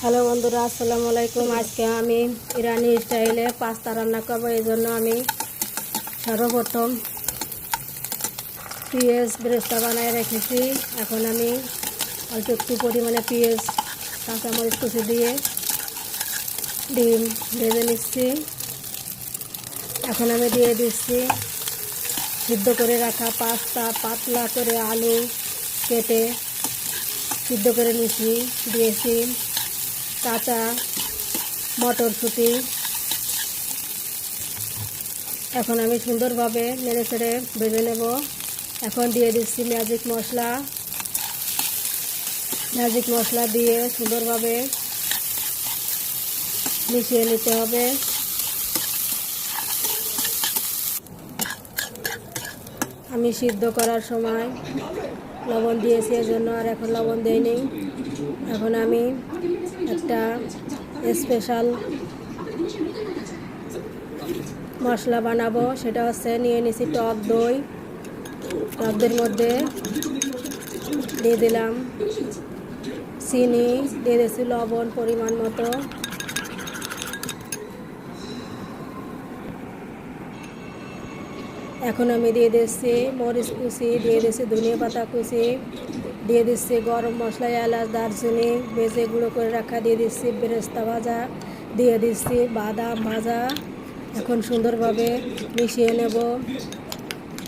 Hello বন্ধুরা, আসসালামু আলাইকুম। আজকে আমি ইরানি স্টাইলে পাস্তা রান্না করব। এই জন্য আমি সর্বপ্রথম পেঁয়াজ বেরেস্তা বানায় রেখেছি। এখন আমি অল্প একটু পরিমাণে পেঁয়াজ কাঁচামরিচ কুচি দিয়ে ডিম ভেজে নিচ্ছি। এখন আমি দিয়ে দিচ্ছি সিদ্ধ করে রাখা পাস্তা, পাতলা করে আলু কেটে সিদ্ধ করে নিচ্ছি। দিয়েছি কাঁচা মটরশুঁটি। এখন আমি সুন্দরভাবে নেড়ে চেড়ে ভেজে নেব। এখন দিয়ে দিচ্ছি ম্যাজিক মশলা দিয়ে সুন্দরভাবে মিশিয়ে নিতে হবে। আমি সিদ্ধ করার সময় লবণ দিয়েছি, এজন্য আর এখন লবণ দিইনি। এখন আমি একটা স্পেশাল মশলা বানাবো, সেটা হচ্ছে নিয়ে নিছি টক দই। টক দইয়ের মধ্যে দিয়ে দিলাম চিনি, দিয়ে দিয়েছি লবণ পরিমাণ মতো। এখন আমি দিয়ে দিচ্ছি মরিচ কুচি, দিয়ে দিচ্ছি ধনিয়া পাতা কুচি, দিয়ে দিচ্ছি গরম মশলা, এলাচ, দারচিনি ভেজে গুঁড়ো করে রাখা, দিয়ে দিচ্ছি বেরেস্তা ভাজা, দিয়ে দিচ্ছি বাদাম ভাজা। এখন সুন্দরভাবে মিশিয়ে নেব।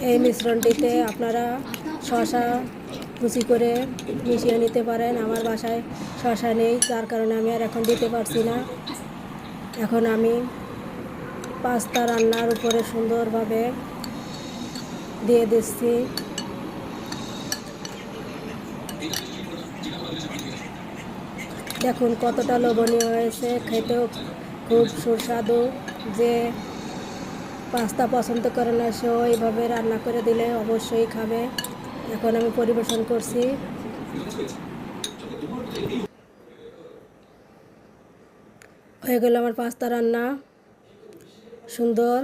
এই মিশ্রণটিতে আপনারা শসা কুচি করে মিশিয়ে নিতে পারেন। আমার বাসায় শসা নেই, যার কারণে আমি আর এখন দিতে পারছি না। এখন আমি পাস্তা রান্নার উপরে সুন্দরভাবে দিয়ে দিচ্ছি। দেখুন কতটা লোভনীয় হয়েছে, খেতেও খুব সুস্বাদু। যে পাস্তা পছন্দ করে না সেও এইভাবে রান্না করে দিলে অবশ্যই খাবে। এখন আমি পরিবেশন করছি। হয়ে গেল আমার পাস্তা রান্না সুন্দর।